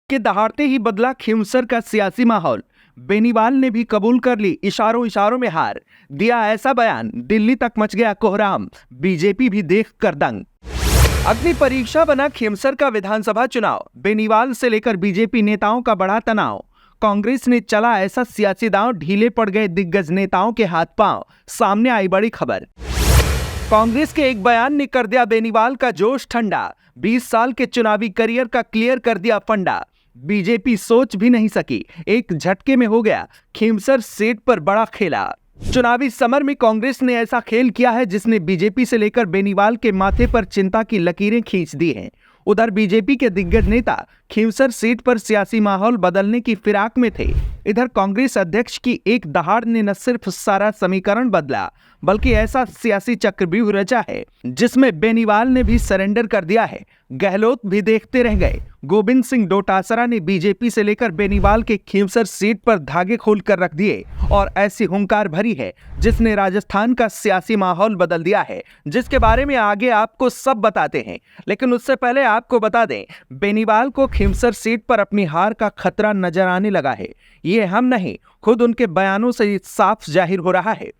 के दहाड़ते ही बदला खींवसर का सियासी माहौल। बेनीवाल ने भी कबूल कर ली इशारों इशारों में हार, दिया ऐसा बयान दिल्ली तक मच गया कोहराम, बीजेपी भी देख कर दंग। अग्नि परीक्षा बना खींवसर का विधानसभा चुनाव, बेनीवाल से लेकर बीजेपी नेताओं का बढ़ा तनाव। कांग्रेस ने चला ऐसा सियासी दांव, ढीले पड़ गए दिग्गज नेताओं के हाथ पांव, सामने आई बड़ी खबर। कांग्रेस के एक बयान ने कर दिया बेनीवाल का जोश ठंडा, 20 साल के चुनावी करियर का क्लियर कर दिया फंडा। बीजेपी सोच भी नहीं सकी, एक झटके में हो गया खींवसर सीट पर बड़ा खेला। चुनावी समर में कांग्रेस ने ऐसा खेल किया है जिसने बीजेपी से लेकर बेनीवाल के माथे पर चिंता की लकीरें खींच दी हैं। उधर बीजेपी के दिग्गज नेता खींवसर सीट पर सियासी माहौल बदलने की फिराक में थे। इधर कांग्रेस अध्यक्ष की एक दहाड़ ने न सिर्फ सारा समीकरण बदला, बल्कि ऐसा सियासी चक्रव्यूह रचा है जिसमें बेनीवाल ने भी सरेंडर कर दिया है। गहलोत भी देखते रह गए। गोविंद सिंह डोटासरा ने बीजेपी से लेकर बेनीवाल के खींवसर सीट पर धागे खोल कर रख दिए और ऐसी हुंकार भरी है जिसने राजस्थान का सियासी माहौल बदल दिया है, जिसके बारे में आगे आपको सब बताते हैं। लेकिन उससे पहले आपको बता दें, बेनीवाल को खींवसर सीट पर अपनी हार का खतरा नजर आने लगा है। ये हम नहीं, खुद उनके बयानों से साफ जाहिर हो रहा है।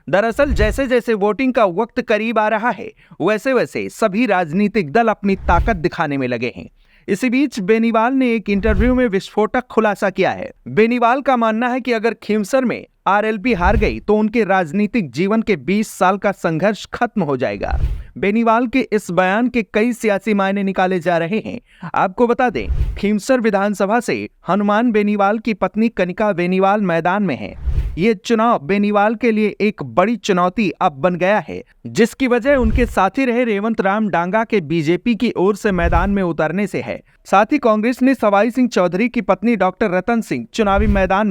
दरअसल जैसे जैसे वोटिंग का वक्त करीब आ रहा है, वैसे वैसे सभी राजनीतिक दल अपनी ताकत दिखाने में लगे हैं। इसी बीच बेनीवाल ने एक इंटरव्यू में विस्फोटक खुलासा किया है। बेनीवाल का मानना है कि अगर खींवसर में आरएलपी हार गई तो उनके राजनीतिक जीवन के 20 साल का संघर्ष खत्म हो जाएगा। बेनीवाल के इस बयान के कई सियासी मायने निकाले जा रहे हैं। आपको बता दें, खींवसर विधानसभा से हनुमान बेनीवाल की पत्नी कनिका बेनीवाल मैदान में है। ये चुनाव बेनीवाल के लिए एक बड़ी चुनौती अब बन गया है, जिसकी वजह उनके साथी रहे रेवंत राम डांगा के बीजेपी की ओर से मैदान में उतरने से है। साथ ही कांग्रेस ने सवाई सिंह चौधरी की पत्नी डॉक्टर रतन सिंह चुनावी मैदान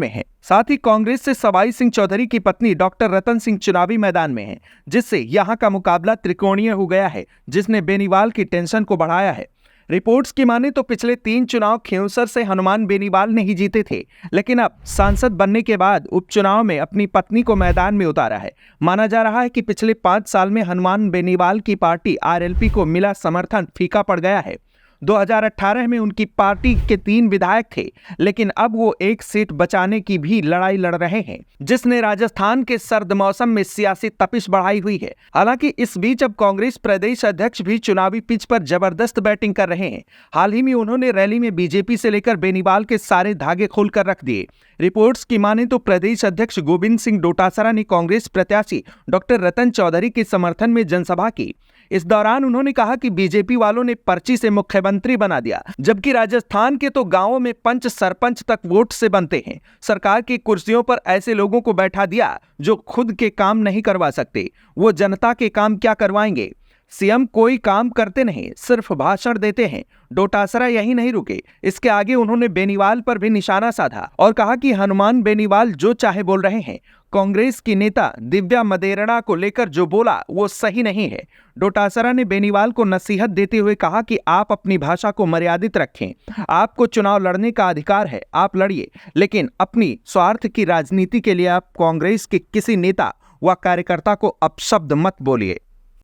में है। जिससे यहां का मुकाबला त्रिकोणीय हो गया है, जिसने बेनीवाल की टेंशन को बढ़ाया है। रिपोर्ट्स की माने तो पिछले 3 चुनाव खींवसर से हनुमान बेनीवाल ने ही जीते थे, लेकिन अब सांसद बनने के बाद उपचुनाव में अपनी पत्नी को मैदान में उतारा है। माना जा रहा है कि पिछले 5 साल में हनुमान बेनीवाल की पार्टी आरएलपी को मिला समर्थन फीका पड़ गया है। 2018 में उनकी पार्टी के 3 विधायक थे, लेकिन अब वो एक सीट बचाने की भी लड़ाई लड़ रहे हैं, जिसने राजस्थान के सर्द मौसम में सियासी तपिश बढ़ाई हुई है। हालांकि इस बीच अब कांग्रेस प्रदेश अध्यक्ष भी चुनावी पिच पर जबरदस्त बैटिंग कर रहे हैं। हाल ही में उन्होंने रैली में बीजेपी से लेकर बेनीवाल के सारे धागे खोलकर रख दिए। रिपोर्ट्स की माने तो प्रदेश अध्यक्ष गोविंद सिंह डोटासरा ने कांग्रेस प्रत्याशी डॉक्टर रतन चौधरी के समर्थन में जनसभा की। इस दौरान उन्होंने कहा कि बीजेपी वालों ने पर्ची से मुख्यमंत्री बना दिया, जबकि राजस्थान के तो गांवों में पंच सरपंच तक वोट से बनते हैं। सरकार की कुर्सियों पर ऐसे लोगों को बैठा दिया जो खुद के काम नहीं करवा सकते, वो जनता के काम क्या करवाएंगे। सीएम कोई काम करते नहीं, सिर्फ भाषण देते हैं। डोटासरा यही नहीं रुके, इसके आगे उन्होंने बेनीवाल पर भी निशाना साधा और कहा कि हनुमान बेनीवाल जो चाहे बोल रहे हैं। कांग्रेस की नेता दिव्या मदेरणा को लेकर जो बोला वो सही नहीं है। डोटासरा ने बेनीवाल को नसीहत देते हुए कहा कि आप अपनी भाषा को मर्यादित रखें। आपको चुनाव लड़ने का अधिकार है, आप लड़िए, लेकिन अपनी स्वार्थ की राजनीति के लिए आप कांग्रेस के किसी नेता व कार्यकर्ता को अपशब्द मत बोलिए।